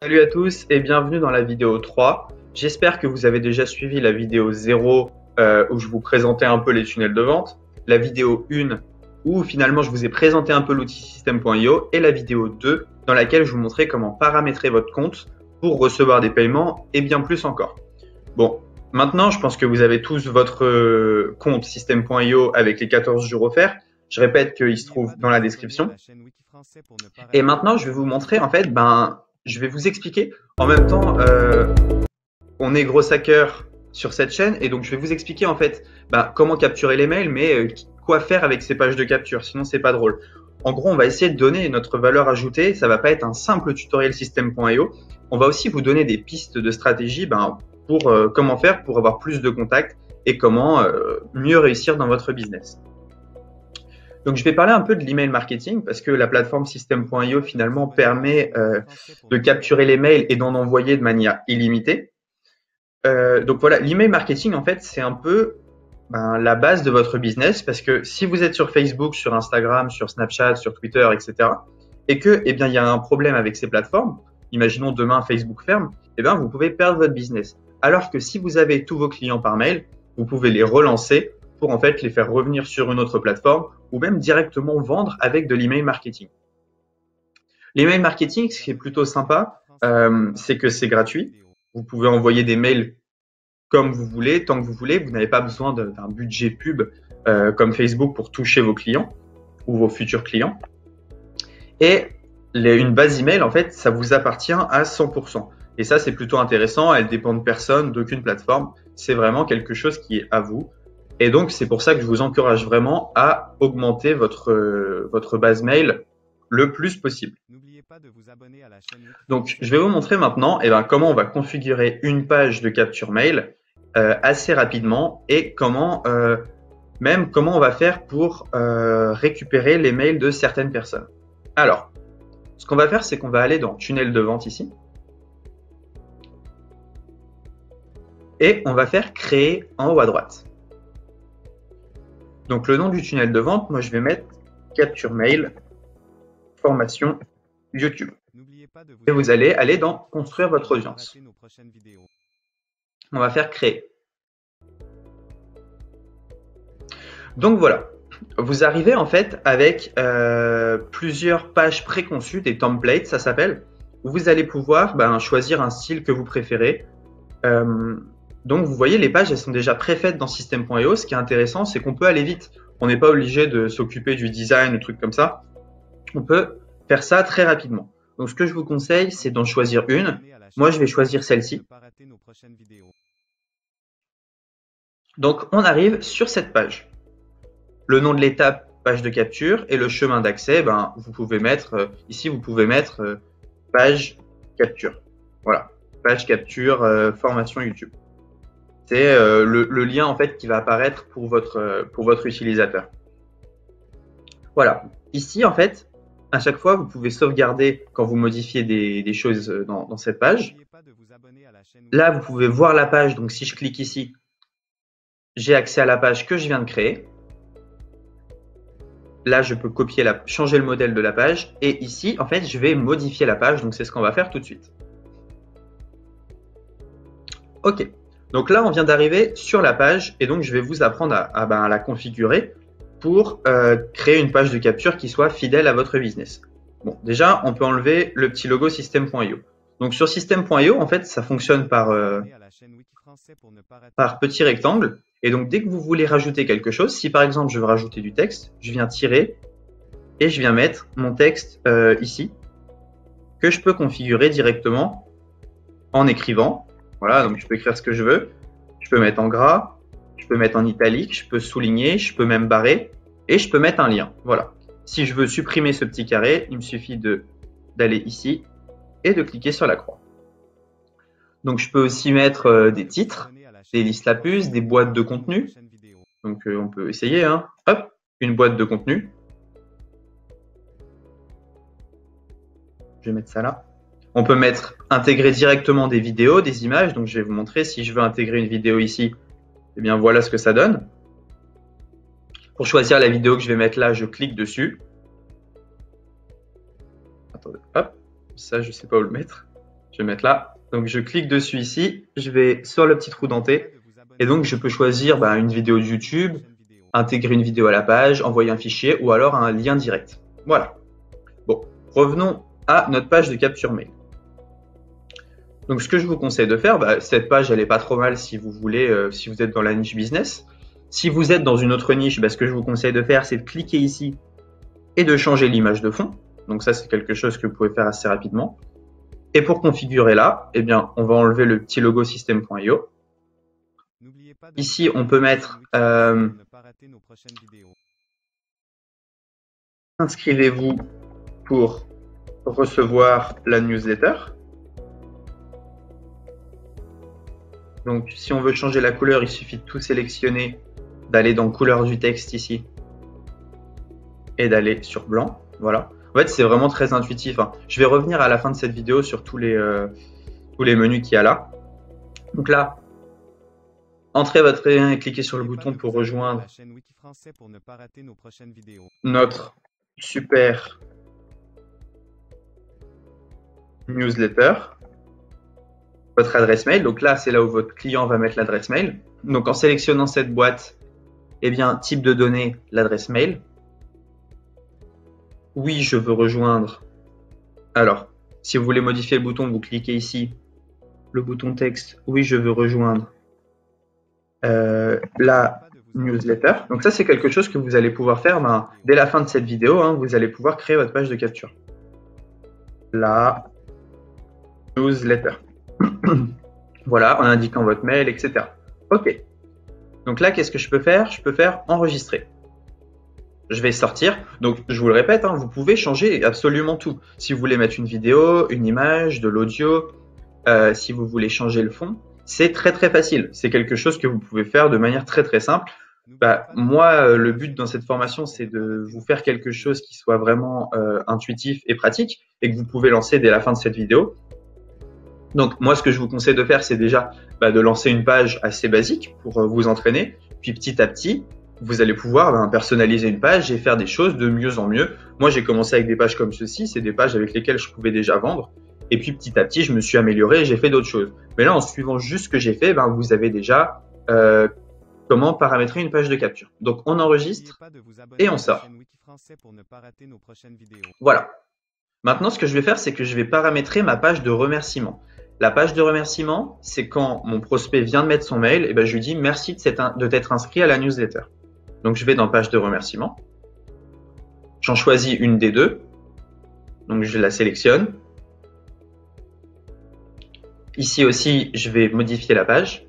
Salut à tous et bienvenue dans la vidéo 3. J'espère que vous avez déjà suivi la vidéo 0 où je vous présentais un peu les tunnels de vente, la vidéo 1 où finalement je vous ai présenté un peu l'outil System.io et la vidéo 2 dans laquelle je vous montrais comment paramétrer votre compte pour recevoir des paiements et bien plus encore. Bon, maintenant je pense que vous avez tous votre compte System.io avec les 14 jours offerts. Je répète qu'il se trouve dans la description. Et maintenant, je vais vous montrer, en fait, je vais vous expliquer. En même temps, on est gros hacker sur cette chaîne, et donc je vais vous expliquer, en fait, comment capturer les mails, mais quoi faire avec ces pages de capture, sinon c'est pas drôle. En gros, on va essayer de donner notre valeur ajoutée. Ça va pas être un simple tutoriel System.io. On va aussi vous donner des pistes de stratégie pour comment faire pour avoir plus de contacts et comment mieux réussir dans votre business. Donc, je vais parler un peu de l'email marketing parce que la plateforme System.io finalement permet de capturer les mails et d'en envoyer de manière illimitée. Donc voilà, l'email marketing en fait c'est un peu la base de votre business parce que si vous êtes sur Facebook, sur Instagram, sur Snapchat, sur Twitter, etc. et que il y a un problème avec ces plateformes, imaginons demain Facebook ferme, vous pouvez perdre votre business. Alors que si vous avez tous vos clients par mail, vous pouvez les relancer pour en fait les faire revenir sur une autre plateforme ou même directement vendre avec de l'email marketing. L'email marketing, ce qui est plutôt sympa, c'est que c'est gratuit. Vous pouvez envoyer des mails comme vous voulez, tant que vous voulez. Vous n'avez pas besoin d'un budget pub comme Facebook pour toucher vos clients ou vos futurs clients. Et une base email, en fait, ça vous appartient à 100%. Et ça, c'est plutôt intéressant. Elle dépend de personne, d'aucune plateforme. C'est vraiment quelque chose qui est à vous. Et donc, c'est pour ça que je vous encourage vraiment à augmenter votre base mail le plus possible. Donc, je vais vous montrer maintenant comment on va configurer une page de capture mail assez rapidement et comment on va faire pour récupérer les mails de certaines personnes. Alors, ce qu'on va faire, c'est qu'on va aller dans tunnel de vente ici. Et on va faire créer en haut à droite. Donc, le nom du tunnel de vente, moi, je vais mettre capture mail formation YouTube. Et vous allez aller dans construire votre audience. On va faire créer. Donc voilà, vous arrivez en fait avec plusieurs pages préconçues, des templates, ça s'appelle, où vous allez pouvoir choisir un style que vous préférez. Donc vous voyez, les pages elles sont déjà préfaites dans System.io. Ce qui est intéressant, c'est qu'on peut aller vite. On n'est pas obligé de s'occuper du design ou trucs comme ça. On peut faire ça très rapidement. Donc ce que je vous conseille, c'est d'en choisir une. Moi, je vais choisir celle-ci. Donc on arrive sur cette page. Le nom de l'étape, page de capture, et le chemin d'accès, vous pouvez mettre, ici vous pouvez mettre page capture. Voilà, page capture formation YouTube. C'est le lien en fait qui va apparaître pour votre utilisateur. Voilà, ici en fait, à chaque fois vous pouvez sauvegarder quand vous modifiez des choses dans cette page. Là vous pouvez voir la page, donc si je clique ici, j'ai accès à la page que je viens de créer. Là, je peux changer le modèle de la page. Et ici, en fait, je vais modifier la page. Donc, c'est ce qu'on va faire tout de suite. OK. Donc là, on vient d'arriver sur la page. Et donc, je vais vous apprendre à la configurer pour créer une page de capture qui soit fidèle à votre business. Bon, déjà, on peut enlever le petit logo System.io. Donc, sur System.io, en fait, ça fonctionne par petit rectangle. Et donc, dès que vous voulez rajouter quelque chose, si par exemple, je veux rajouter du texte, je viens tirer et je viens mettre mon texte ici, que je peux configurer directement en écrivant. Voilà, donc je peux écrire ce que je veux. Je peux mettre en gras, je peux mettre en italique, je peux souligner, je peux même barrer et je peux mettre un lien. Voilà. Si je veux supprimer ce petit carré, il me suffit d'aller ici et de cliquer sur la croix. Donc, je peux aussi mettre des titres, des listes à puces, des boîtes de contenu. Donc, on peut essayer. Hop, une boîte de contenu. Je vais mettre ça là. On peut intégrer directement des vidéos, des images. Donc, je vais vous montrer. Si je veux intégrer une vidéo ici, voilà ce que ça donne. Pour choisir la vidéo que je vais mettre là, je clique dessus. Attendez, hop, ça, je ne sais pas où le mettre. Je vais mettre là. Donc je clique dessus ici, je vais sur le petit trou denté et donc je peux choisir une vidéo de YouTube, intégrer une vidéo à la page, envoyer un fichier ou alors un lien direct. Voilà. Bon, revenons à notre page de capture mail. Donc ce que je vous conseille de faire, cette page elle est pas trop mal si vous voulez, si vous êtes dans la niche business. Si vous êtes dans une autre niche, ce que je vous conseille de faire, c'est de cliquer ici et de changer l'image de fond. Donc ça c'est quelque chose que vous pouvez faire assez rapidement. Et pour configurer là, on va enlever le petit logo system.io. Ici, on peut mettre inscrivez-vous pour recevoir la newsletter. Donc, si on veut changer la couleur, il suffit de tout sélectionner, d'aller dans couleur du texte ici et d'aller sur blanc. Voilà. En fait, c'est vraiment très intuitif. Je vais revenir à la fin de cette vidéo sur tous les menus qu'il y a là. Donc là, entrez votre lien et cliquez sur le bouton pour rejoindre notre super newsletter. Votre adresse mail. Donc là, c'est là où votre client va mettre l'adresse mail. Donc en sélectionnant cette boîte, type de données, l'adresse mail. Oui, je veux rejoindre. Alors, si vous voulez modifier le bouton, vous cliquez ici, le bouton texte. Oui, je veux rejoindre la newsletter. Donc ça, c'est quelque chose que vous allez pouvoir faire dès la fin de cette vidéo. Vous allez pouvoir créer votre page de capture. La newsletter. Voilà, en indiquant votre mail, etc. OK. Donc là, qu'est-ce que je peux faire? Je peux faire enregistrer. Je vais sortir. Donc, je vous le répète, vous pouvez changer absolument tout. Si vous voulez mettre une vidéo, une image, de l'audio, si vous voulez changer le fond, c'est très très facile. C'est quelque chose que vous pouvez faire de manière très très simple. Moi, le but dans cette formation, c'est de vous faire quelque chose qui soit vraiment intuitif et pratique et que vous pouvez lancer dès la fin de cette vidéo. Donc, moi, ce que je vous conseille de faire, c'est déjà de lancer une page assez basique pour vous entraîner. Puis petit à petit, vous allez pouvoir personnaliser une page et faire des choses de mieux en mieux. Moi, j'ai commencé avec des pages comme ceci. C'est des pages avec lesquelles je pouvais déjà vendre. Et puis, petit à petit, je me suis amélioré et j'ai fait d'autres choses. Mais là, en suivant juste ce que j'ai fait, vous avez déjà comment paramétrer une page de capture. Donc, on enregistre et on sort. Voilà. Maintenant, ce que je vais faire, c'est que je vais paramétrer ma page de remerciement. La page de remerciement, c'est quand mon prospect vient de mettre son mail, je lui dis merci de t'être inscrit à la newsletter. Donc, je vais dans page de remerciement. J'en choisis une des deux. Donc, je la sélectionne. Ici aussi, je vais modifier la page.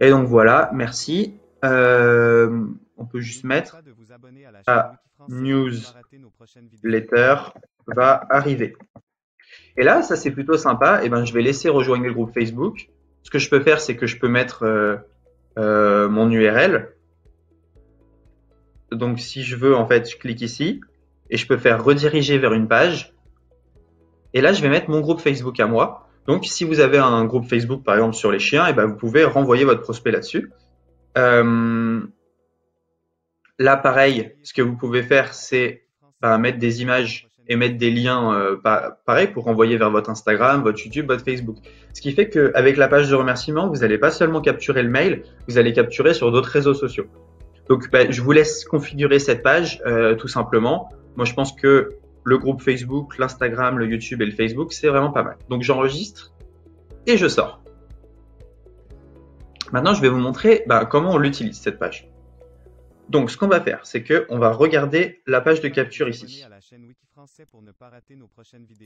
Et donc, voilà, merci. On peut juste mettre la newsletter va arriver. Et là, ça c'est plutôt sympa. Je vais laisser rejoindre le groupe Facebook. Ce que je peux faire, c'est que je peux mettre mon URL. Donc, si je veux, en fait, je clique ici et je peux faire rediriger vers une page. Et là, je vais mettre mon groupe Facebook à moi. Donc, si vous avez un groupe Facebook, par exemple, sur les chiens, vous pouvez renvoyer votre prospect là-dessus. Là, pareil, ce que vous pouvez faire, c'est mettre des images et mettre des liens pareil pour renvoyer vers votre Instagram, votre YouTube, votre Facebook. Ce qui fait qu'avec la page de remerciement, vous n'allez pas seulement capturer le mail, vous allez capturer sur d'autres réseaux sociaux. Donc, je vous laisse configurer cette page tout simplement. Moi, je pense que le groupe Facebook, l'Instagram, le YouTube et le Facebook, c'est vraiment pas mal. Donc, j'enregistre et je sors. Maintenant, je vais vous montrer comment on l'utilise, cette page. Donc, ce qu'on va faire, c'est qu'on va regarder la page de capture ici.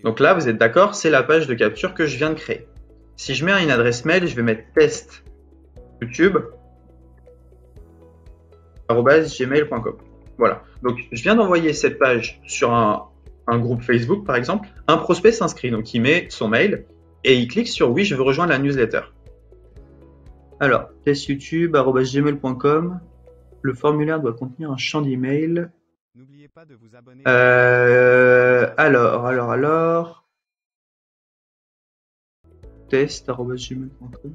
Donc là, vous êtes d'accord, c'est la page de capture que je viens de créer. Si je mets une adresse mail, je vais mettre test youtube@gmail.com. Voilà. Donc, je viens d'envoyer cette page sur un groupe Facebook, par exemple. Un prospect s'inscrit, donc il met son mail et il clique sur « Oui, je veux rejoindre la newsletter ». Alors, testyoutube@gmail.com. Le formulaire doit contenir un champ d'email. N'oubliez pas de vous abonner. Alors. Test@gmail.com.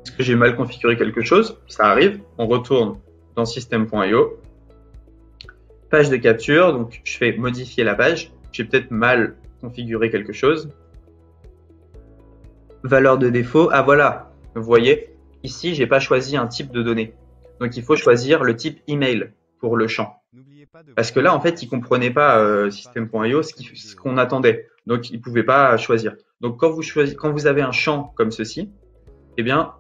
Est-ce que j'ai mal configuré quelque chose? Ça arrive. On retourne dans system.io. Page de capture. Donc, je fais modifier la page. J'ai peut-être mal configurer quelque chose. Valeur de défaut, ah voilà, vous voyez, ici, j'ai pas choisi un type de données. Donc, il faut choisir le type email pour le champ. Parce que là, en fait, il comprenait pas System.io ce qu'on attendait. Donc, il pouvait pas choisir. Donc, quand vous avez un champ comme ceci, eh bien,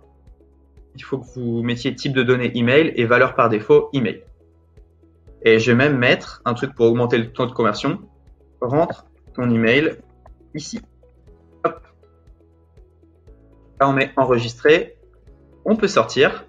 il faut que vous mettiez type de données email et valeur par défaut email. Et je vais même mettre un truc pour augmenter le taux de conversion. Rentre ton email ici. Hop. Là, on met enregistrer. On peut sortir.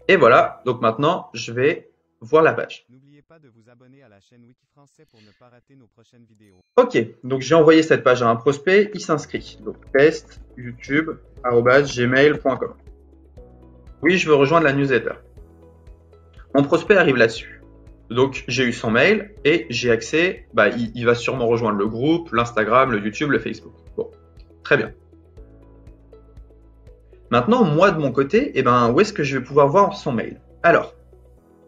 Et voilà. Donc maintenant, je vais voir la page. N'oubliez pas de vous abonner à la chaîne Wikifrançais pour ne pas rater nos prochaines vidéos. Ok, donc j'ai envoyé cette page à un prospect, il s'inscrit. Donc test youtube@gmail.com. Oui, je veux rejoindre la newsletter. Mon prospect arrive là-dessus. Donc j'ai eu son mail et j'ai accès, il va sûrement rejoindre le groupe, l'Instagram, le YouTube, le Facebook. Bon, très bien. Maintenant, moi de mon côté, où est-ce que je vais pouvoir voir son mail? Alors,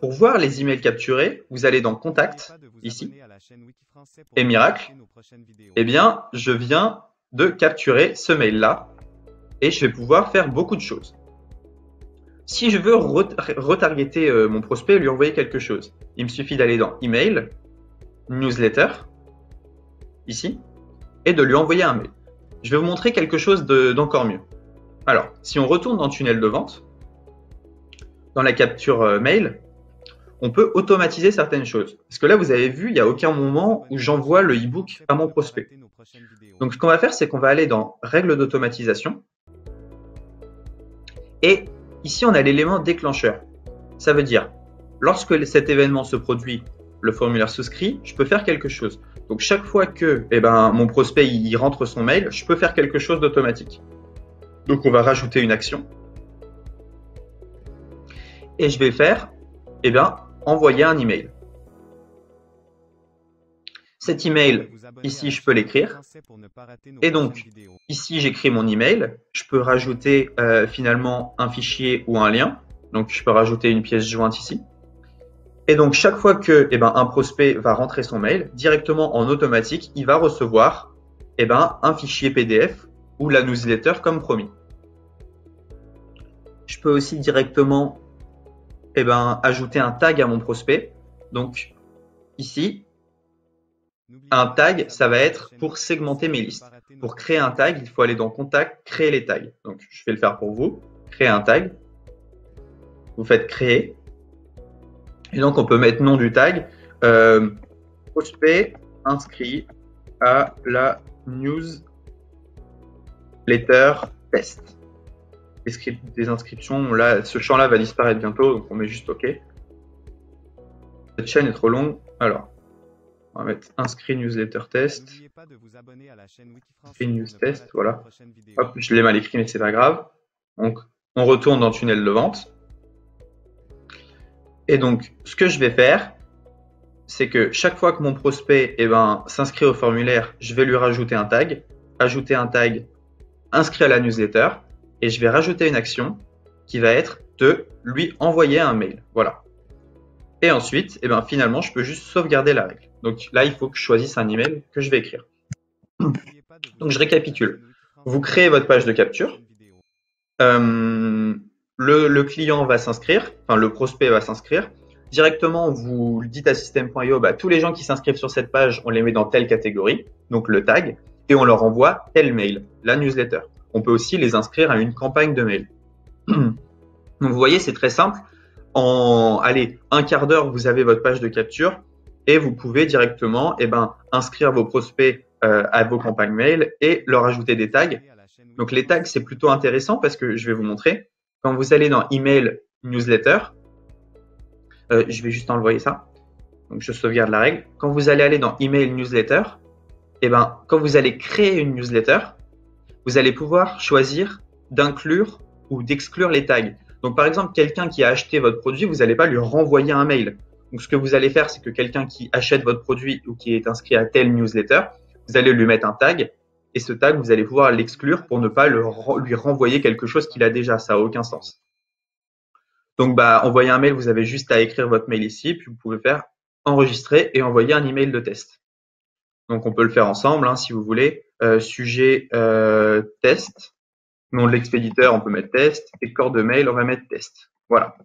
pour voir les emails capturés, vous allez dans Contact, ici, et miracle, eh bien, je viens de capturer ce mail-là et je vais pouvoir faire beaucoup de choses. Si je veux retargeter mon prospect et lui envoyer quelque chose, il me suffit d'aller dans Email, Newsletter, ici, et de lui envoyer un mail. Je vais vous montrer quelque chose d'encore mieux. Alors, si on retourne dans Tunnel de vente, dans la capture mail, on peut automatiser certaines choses. Parce que là, vous avez vu, il n'y a aucun moment où j'envoie le e-book à mon prospect. Donc, ce qu'on va faire, c'est qu'on va aller dans Règles d'automatisation. Et ici, on a l'élément déclencheur. Ça veut dire, lorsque cet événement se produit, le formulaire souscrit, je peux faire quelque chose. Donc, chaque fois que mon prospect il rentre son mail, je peux faire quelque chose d'automatique. Donc, on va rajouter une action. Et je vais faire, envoyer un email. Cet email, ici, je peux l'écrire. Et donc, ici, j'écris mon email. Je peux rajouter finalement un fichier ou un lien. Donc, je peux rajouter une pièce jointe ici. Et donc, chaque fois que un prospect va rentrer son mail, directement en automatique, il va recevoir un fichier PDF ou la newsletter comme promis. Je peux aussi directement ajouter un tag à mon prospect. Donc, ici, un tag, ça va être pour segmenter mes listes. Pour créer un tag, il faut aller dans Contact, créer les tags. Donc, je vais le faire pour vous. Créer un tag. Vous faites créer. Et donc, on peut mettre nom du tag. Prospect inscrit à la newsletter test. Des inscriptions, là, ce champ-là va disparaître bientôt, donc on met juste OK. Cette chaîne est trop longue. Alors, on va mettre inscrit newsletter test. Inscrit news test, voilà. Hop, je l'ai mal écrit, mais c'est pas grave. Donc, on retourne dans tunnel de vente. Et donc, ce que je vais faire, c'est que chaque fois que mon prospect s'inscrit au formulaire, je vais lui rajouter un tag. Ajouter un tag inscrit à la newsletter. Et je vais rajouter une action qui va être de lui envoyer un mail. Voilà. Et ensuite, finalement, je peux juste sauvegarder la règle. Donc là, il faut que je choisisse un email que je vais écrire. Donc je récapitule. Vous créez votre page de capture. Le client va s'inscrire, enfin le prospect va s'inscrire. Directement, vous dites à System.io, tous les gens qui s'inscrivent sur cette page, on les met dans telle catégorie, donc le tag, et on leur envoie tel mail, la newsletter. On peut aussi les inscrire à une campagne de mail. Donc, vous voyez, c'est très simple. En un quart d'heure, vous avez votre page de capture et vous pouvez directement inscrire vos prospects à vos campagnes mail et leur ajouter des tags. Donc, les tags, c'est plutôt intéressant parce que je vais vous montrer. Quand vous allez dans Email Newsletter, je vais juste envoyer ça. Donc, je sauvegarde la règle. Quand vous allez aller dans Email Newsletter, quand vous allez créer une newsletter, vous allez pouvoir choisir d'inclure ou d'exclure les tags. Donc, par exemple, quelqu'un qui a acheté votre produit, vous n'allez pas lui renvoyer un mail. Donc, ce que vous allez faire, c'est que quelqu'un qui achète votre produit ou qui est inscrit à telle newsletter, vous allez lui mettre un tag et ce tag, vous allez pouvoir l'exclure pour ne pas lui renvoyer quelque chose qu'il a déjà. Ça n'a aucun sens. Donc, envoyer un mail, vous avez juste à écrire votre mail ici, puis vous pouvez faire enregistrer et envoyer un email de test. Donc on peut le faire ensemble hein, si vous voulez. Sujet test. Nom de l'expéditeur, on peut mettre test. Et corps de mail, on va mettre test. Voilà.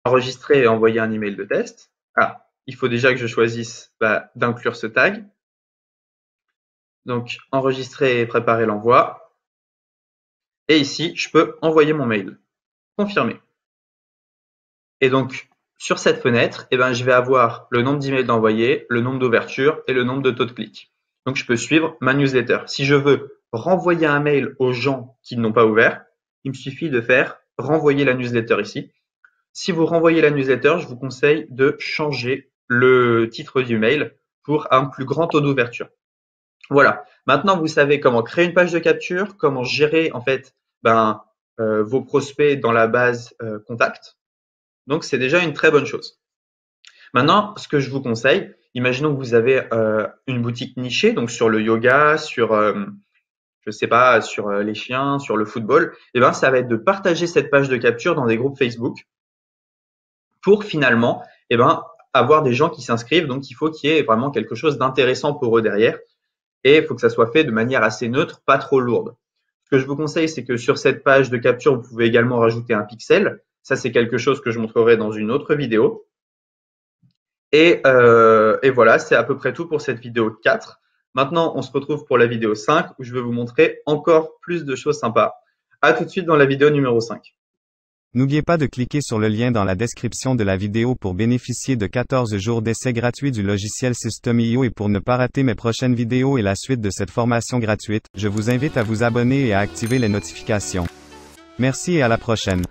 Enregistrer et envoyer un email de test. Ah, il faut déjà que je choisisse d'inclure ce tag. Donc enregistrer et préparer l'envoi. Et ici, je peux envoyer mon mail. Confirmer. Et donc, sur cette fenêtre, je vais avoir le nombre d'emails d'envoyés, le nombre d'ouvertures et le nombre de taux de clic. Donc, je peux suivre ma newsletter. Si je veux renvoyer un mail aux gens qui n'ont pas ouvert, il me suffit de faire renvoyer la newsletter ici. Si vous renvoyez la newsletter, je vous conseille de changer le titre du mail pour un plus grand taux d'ouverture. Voilà. Maintenant, vous savez comment créer une page de capture, comment gérer en fait vos prospects dans la base contact. Donc, c'est déjà une très bonne chose. Maintenant, ce que je vous conseille, imaginons que vous avez une boutique nichée, donc sur le yoga, sur, je sais pas, sur les chiens, sur le football, ça va être de partager cette page de capture dans des groupes Facebook pour finalement, avoir des gens qui s'inscrivent. Donc, il faut qu'il y ait vraiment quelque chose d'intéressant pour eux derrière et il faut que ça soit fait de manière assez neutre, pas trop lourde. Ce que je vous conseille, c'est que sur cette page de capture, vous pouvez également rajouter un pixel. Ça, c'est quelque chose que je montrerai dans une autre vidéo. Et voilà, c'est à peu près tout pour cette vidéo 4. Maintenant, on se retrouve pour la vidéo 5 où je vais vous montrer encore plus de choses sympas. À tout de suite dans la vidéo numéro 5. N'oubliez pas de cliquer sur le lien dans la description de la vidéo pour bénéficier de 14 jours d'essai gratuit du logiciel System.io et pour ne pas rater mes prochaines vidéos et la suite de cette formation gratuite, je vous invite à vous abonner et à activer les notifications. Merci et à la prochaine.